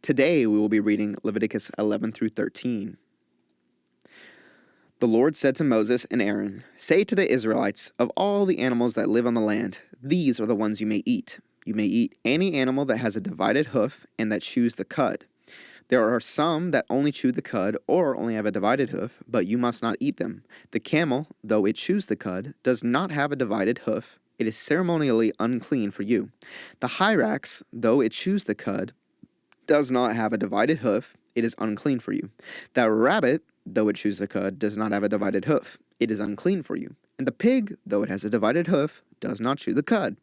Today we will be reading Leviticus 11 through 13. The Lord said to Moses and Aaron, "Say to the Israelites, of all the animals that live on the land, these are the ones you may eat. You may eat any animal that has a divided hoof and that chews the cud. There are some that only chew the cud or only have a divided hoof, but you must not eat them. The camel, though it chews the cud, does not have a divided hoof. It is ceremonially unclean for you. The hyrax, though it chews the cud, does not have a divided hoof. It is unclean for you. The rabbit, though it chews the cud, does not have a divided hoof. It is unclean for you. And the pig, though it has a divided hoof, does not chew the cud.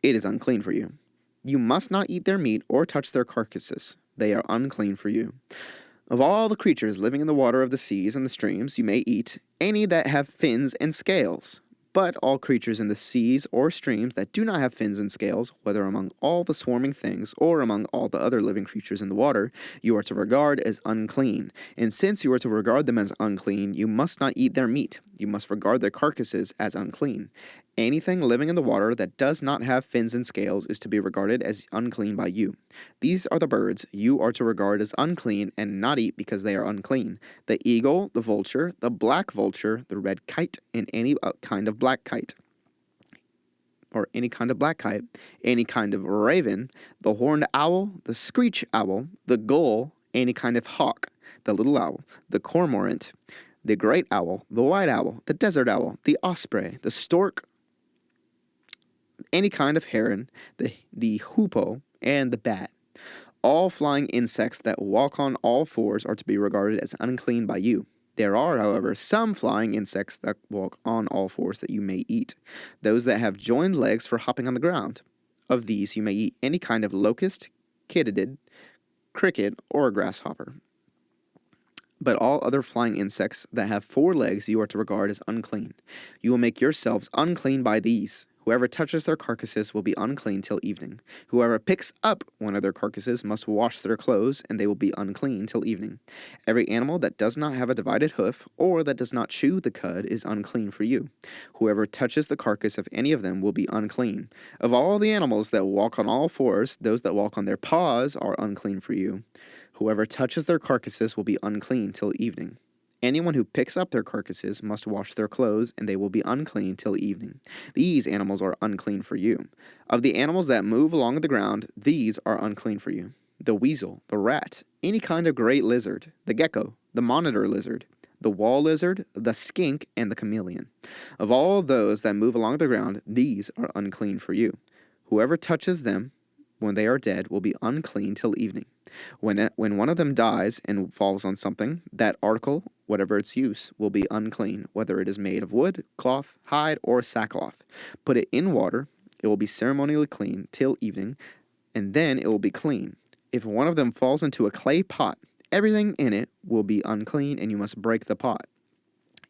It is unclean for you. You must not eat their meat or touch their carcasses. They are unclean for you. Of all the creatures living in the water of the seas and the streams, you may eat any that have fins and scales. But all creatures in the seas or streams that do not have fins and scales, whether among all the swarming things or among all the other living creatures in the water, you are to regard as unclean. And since you are to regard them as unclean, you must not eat their meat. You must regard their carcasses as unclean. Anything living in the water that does not have fins and scales is to be regarded as unclean by you. These are the birds you are to regard as unclean and not eat because they are unclean: the eagle, the vulture, the black vulture, the red kite, and any kind of black kite, or any kind of black kite, any kind of raven, the horned owl, the screech owl, the gull, any kind of hawk, the little owl, the cormorant, the great owl, the white owl, the desert owl, the osprey, the stork, any kind of heron, the hoopoe, and the bat. All flying insects that walk on all fours are to be regarded as unclean by you. There are, however, some flying insects that walk on all fours that you may eat, those that have joined legs for hopping on the ground. Of these you may eat any kind of locust, katydid, cricket, or grasshopper. But all other flying insects that have 4 legs you are to regard as unclean. You will make yourselves unclean by these. Whoever touches their carcasses will be unclean till evening. Whoever picks up one of their carcasses must wash their clothes, and they will be unclean till evening. Every animal that does not have a divided hoof, or that does not chew the cud, is unclean for you. Whoever touches the carcass of any of them will be unclean. Of all the animals that walk on all fours, those that walk on their paws are unclean for you. Whoever touches their carcasses will be unclean till evening. Anyone who picks up their carcasses must wash their clothes, and they will be unclean till evening. These animals are unclean for you. Of the animals that move along the ground, these are unclean for you: the weasel, the rat, any kind of great lizard, the gecko, the monitor lizard, the wall lizard, the skink, and the chameleon. Of all those that move along the ground, these are unclean for you. Whoever touches them when they are dead will be unclean till evening. When one of them dies and falls on something, that article, whatever its use, will be unclean, whether it is made of wood, cloth, hide, or sackcloth. Put it in water, it will be ceremonially clean till evening, and then it will be clean. If one of them falls into a clay pot, everything in it will be unclean, and you must break the pot.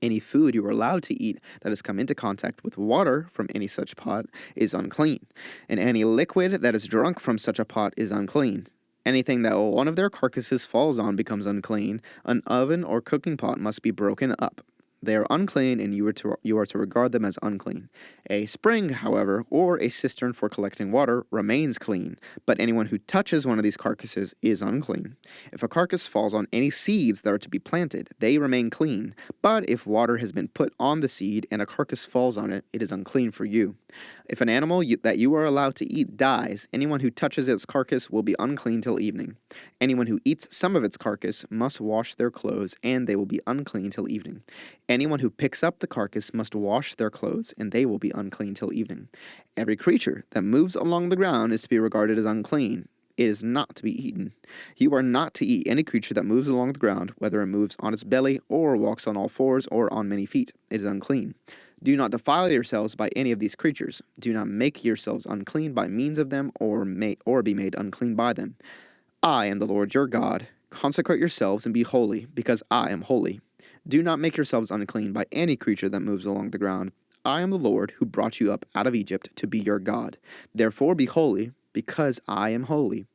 Any food you are allowed to eat that has come into contact with water from any such pot is unclean, and any liquid that is drunk from such a pot is unclean. Anything that one of their carcasses falls on becomes unclean. An oven or cooking pot must be broken up. They are unclean, and you are to regard them as unclean. A spring, however, or a cistern for collecting water remains clean, but anyone who touches one of these carcasses is unclean. If a carcass falls on any seeds that are to be planted, they remain clean, but if water has been put on the seed and a carcass falls on it, it is unclean for you. If an animal that you are allowed to eat dies, anyone who touches its carcass will be unclean till evening. Anyone who eats some of its carcass must wash their clothes, and they will be unclean till evening. Anyone who picks up the carcass must wash their clothes, and they will be unclean till evening. Every creature that moves along the ground is to be regarded as unclean. It is not to be eaten. You are not to eat any creature that moves along the ground, whether it moves on its belly, or walks on all fours, or on many feet. It is unclean. Do not defile yourselves by any of these creatures. Do not make yourselves unclean by means of them, or be made unclean by them. I am the Lord your God. Consecrate yourselves and be holy, because I am holy. Do not make yourselves unclean by any creature that moves along the ground. I am the Lord who brought you up out of Egypt to be your God. Therefore be holy, because I am holy.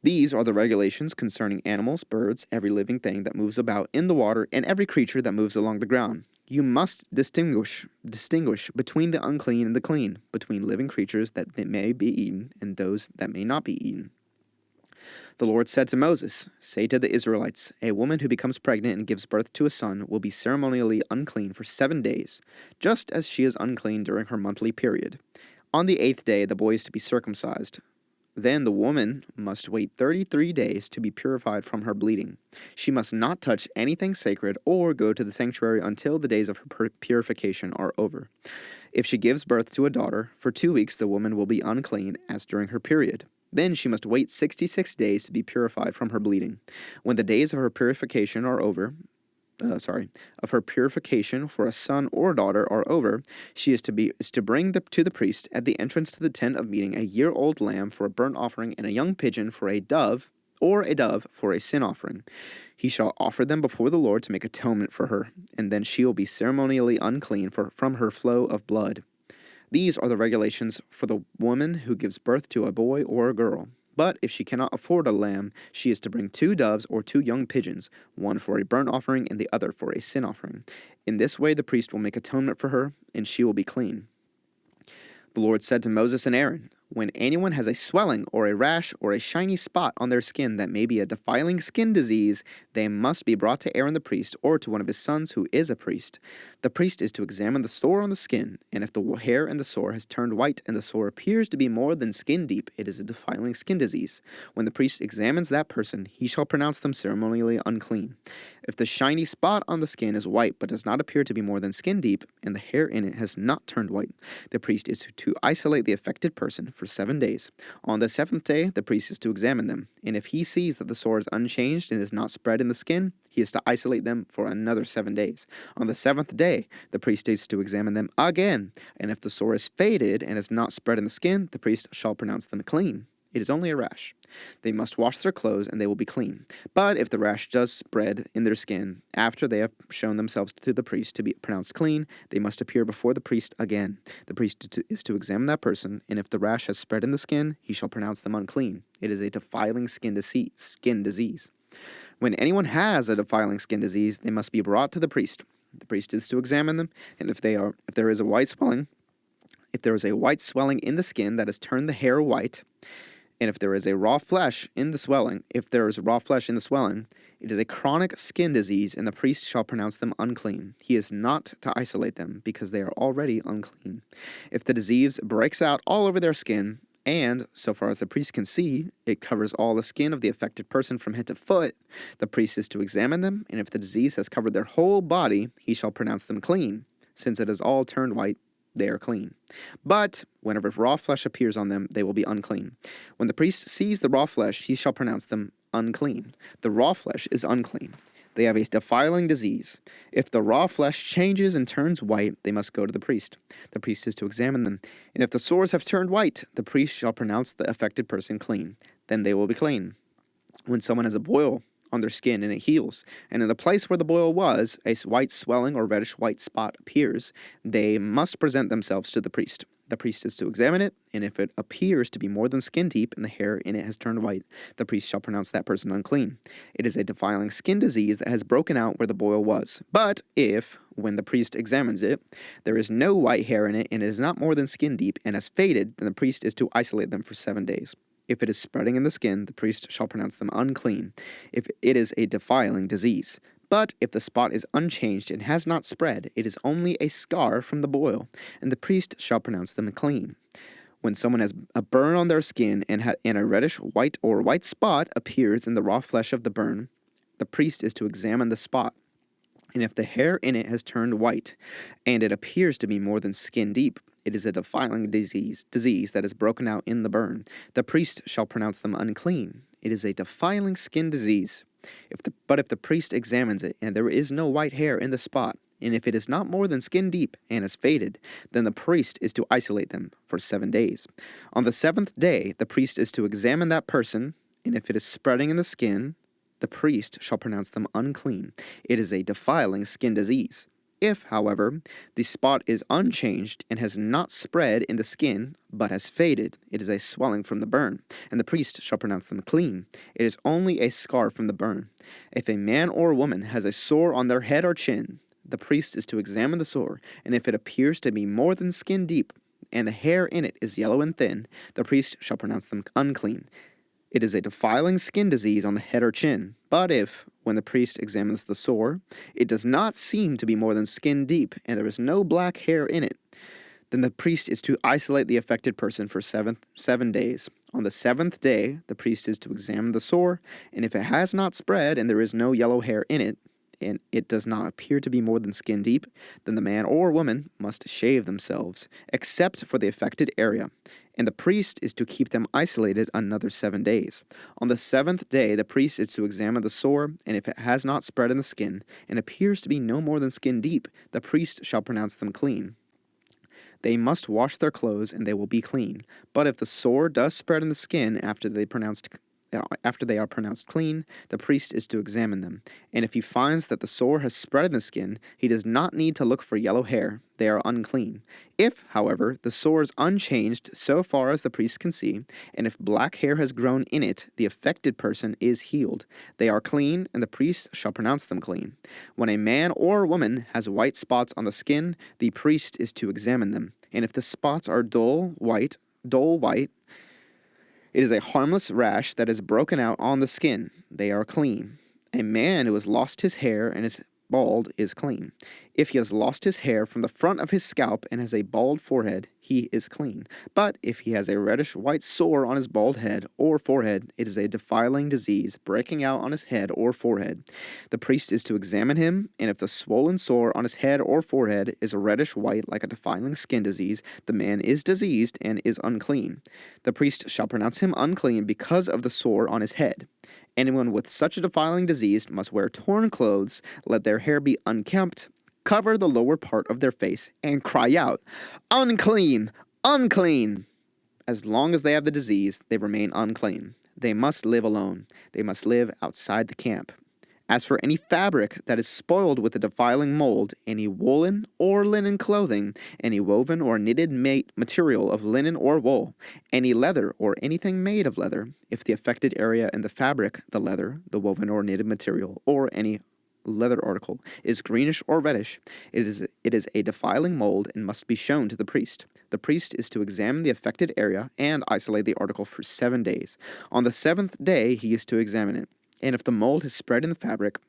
These are the regulations concerning animals, birds, every living thing that moves about in the water, and every creature that moves along the ground. You must distinguish between the unclean and the clean, between living creatures that may be eaten and those that may not be eaten. The Lord said to Moses, "Say to the Israelites, a woman who becomes pregnant and gives birth to a son will be ceremonially unclean for 7 days, just as she is unclean during her monthly period. On the 8th day, the boy is to be circumcised. Then the woman must wait 33 days to be purified from her bleeding. She must not touch anything sacred or go to the sanctuary until the days of her purification are over. If she gives birth to a daughter, for 2 weeks the woman will be unclean as during her period. Then she must wait 66 days to be purified from her bleeding. When the days of her purification are over, of her purification for a son or daughter are over, she is to bring to the priest at the entrance to the tent of meeting a year-old lamb for a burnt offering and a young pigeon for a dove, or a dove for a sin offering. He shall offer them before the Lord to make atonement for her, and then she will be ceremonially unclean from her flow of blood. These are the regulations for the woman who gives birth to a boy or a girl. But if she cannot afford a lamb, she is to bring 2 doves or 2 young pigeons, one for a burnt offering and the other for a sin offering. In this way the priest will make atonement for her, and she will be clean. The Lord said to Moses and Aaron, "When anyone has a swelling or a rash or a shiny spot on their skin that may be a defiling skin disease, they must be brought to Aaron the priest or to one of his sons who is a priest. The priest is to examine the sore on the skin, and if the hair in the sore has turned white and the sore appears to be more than skin deep, it is a defiling skin disease. When the priest examines that person, he shall pronounce them ceremonially unclean. If the shiny spot on the skin is white but does not appear to be more than skin deep, and the hair in it has not turned white, the priest is to isolate the affected person for 7 days. On the 7th day, the priest is to examine them, and if he sees that the sore is unchanged and is not spread in the skin, he is to isolate them for another 7 days. On the 7th day, the priest is to examine them again, and if the sore is faded and is not spread in the skin, the priest shall pronounce them clean. It is only a rash. They must wash their clothes, and they will be clean. But if the rash does spread in their skin, after they have shown themselves to the priest to be pronounced clean, they must appear before the priest again. The priest is to examine that person, and if the rash has spread in the skin, he shall pronounce them unclean. It is a defiling skin disease. When anyone has a defiling skin disease, they must be brought to the priest. The priest is to examine them, and if there is a white swelling in the skin that has turned the hair white, and if there is raw flesh in the swelling, it is a chronic skin disease, and the priest shall pronounce them unclean. He is not to isolate them, because they are already unclean. If the disease breaks out all over their skin, and, so far as the priest can see, it covers all the skin of the affected person from head to foot, the priest is to examine them, and if the disease has covered their whole body, he shall pronounce them clean. Since it has all turned white, they are clean. But whenever raw flesh appears on them, they will be unclean. When the priest sees the raw flesh, he shall pronounce them unclean. The raw flesh is unclean. They have a defiling disease. If the raw flesh changes and turns white, they must go to the priest. The priest is to examine them. And if the sores have turned white, the priest shall pronounce the affected person clean. Then they will be clean. When someone has a boil on their skin and it heals, and in the place where the boil was, a white swelling or reddish white spot appears, they must present themselves to the priest. The priest is to examine it, and if it appears to be more than skin deep and the hair in it has turned white, the priest shall pronounce that person unclean. It is a defiling skin disease that has broken out where the boil was. But if, when the priest examines it, there is no white hair in it and it is not more than skin deep and has faded, then the priest is to isolate them for 7 days. If it is spreading in the skin, the priest shall pronounce them unclean, if it is a defiling disease. But if the spot is unchanged and has not spread, it is only a scar from the boil, and the priest shall pronounce them clean. When someone has a burn on their skin and a reddish white or white spot appears in the raw flesh of the burn, the priest is to examine the spot. And if the hair in it has turned white, and it appears to be more than skin deep, it is a defiling disease that is broken out in the burn. The priest shall pronounce them unclean. It is a defiling skin disease. But if the priest examines it, and there is no white hair in the spot, and if it is not more than skin deep and has faded, then the priest is to isolate them for 7 days. On the 7th day, the priest is to examine that person, and if it is spreading in the skin, the priest shall pronounce them unclean. It is a defiling skin disease. If, however, the spot is unchanged and has not spread in the skin, but has faded, it is a swelling from the burn, and the priest shall pronounce them clean. It is only a scar from the burn. If a man or woman has a sore on their head or chin, the priest is to examine the sore, and if it appears to be more than skin deep, and the hair in it is yellow and thin, the priest shall pronounce them unclean. It is a defiling skin disease on the head or chin, but if, when the priest examines the sore, it does not seem to be more than skin deep, and there is no black hair in it, then the priest is to isolate the affected person for 7 days. On the 7th day, the priest is to examine the sore, and if it has not spread and there is no yellow hair in it, and it does not appear to be more than skin deep, then the man or woman must shave themselves, except for the affected area, and the priest is to keep them isolated another 7 days. On the 7th day, the priest is to examine the sore, and if it has not spread in the skin, and appears to be no more than skin deep, the priest shall pronounce them clean. They must wash their clothes, and they will be clean. But if the sore does spread in the skin after they are pronounced clean, the priest is to examine them. And if he finds that the sore has spread in the skin, he does not need to look for yellow hair. They are unclean. If, however, the sore is unchanged so far as the priest can see, and if black hair has grown in it, the affected person is healed. They are clean, and the priest shall pronounce them clean. When a man or woman has white spots on the skin, the priest is to examine them. And if the spots are dull white, it is a harmless rash that is broken out on the skin. They are clean. A man who has lost his hair and is bald is clean. If he has lost his hair from the front of his scalp and has a bald forehead, he is clean. But if he has a reddish-white sore on his bald head or forehead, it is a defiling disease breaking out on his head or forehead. The priest is to examine him, and if the swollen sore on his head or forehead is reddish-white like a defiling skin disease, the man is diseased and is unclean. The priest shall pronounce him unclean because of the sore on his head. Anyone with such a defiling disease must wear torn clothes, let their hair be unkempt, cover the lower part of their face, and cry out, "Unclean! Unclean!" As long as they have the disease, they remain unclean. They must live alone. They must live outside the camp. As for any fabric that is spoiled with the defiling mold, any woolen or linen clothing, any woven or knitted material of linen or wool, any leather or anything made of leather, if the affected area in the fabric, the leather, the woven or knitted material, or any leather article is greenish or reddish, it is a defiling mold and must be shown to the priest. The priest is to examine the affected area and isolate the article for 7 days. On the 7th day, he is to examine it. And if the mold has spread in the fabric,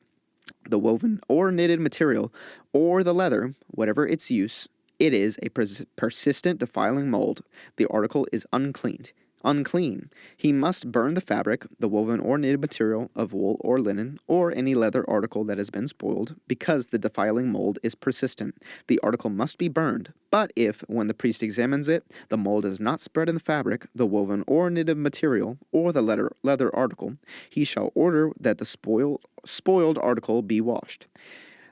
the woven or knitted material, or the leather, whatever its use, it is a persistent defiling mold. The article is unclean. He must burn the fabric, the woven or knitted material of wool or linen, or any leather article that has been spoiled, because the defiling mold is persistent. The article must be burned. But if, when the priest examines it, the mold is not spread in the fabric, the woven or knitted material, or the leather article, he shall order that the spoiled article be washed.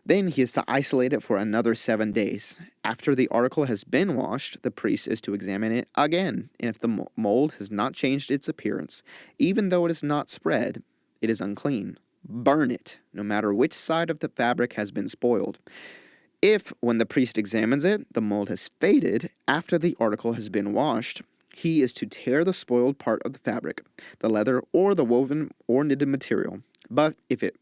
Then he is to isolate it for another 7 days. After the article has been washed, the priest is to examine it again, and if the mold has not changed its appearance, even though it is not spread, it is unclean. Burn it, no matter which side of the fabric has been spoiled. If, when the priest examines it, the mold has faded after the article has been washed, he is to tear the spoiled part of the fabric, the leather, or the woven or knitted material. But if it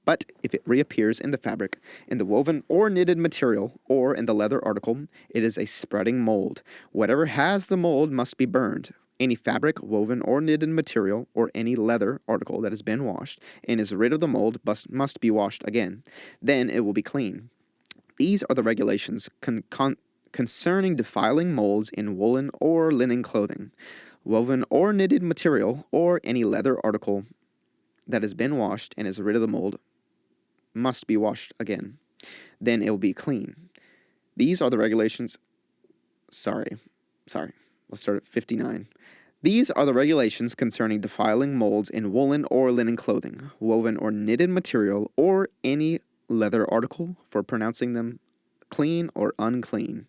reappears in the fabric, in the woven or knitted material, or in the leather article, it is a spreading mold. Whatever has the mold must be burned. Any fabric, woven or knitted material, or any leather article that has been washed and is rid of the mold must be washed again. Then it will be clean. These are the regulations concerning defiling molds in woolen or linen clothing, woven or knitted material, or any leather article that has been washed and is rid of the mold must be washed again. Then it will be clean. These are the regulations. Sorry. Let's start at 59. These are the regulations concerning defiling molds in woolen or linen clothing, woven or knitted material, or any leather article, for pronouncing them clean or unclean.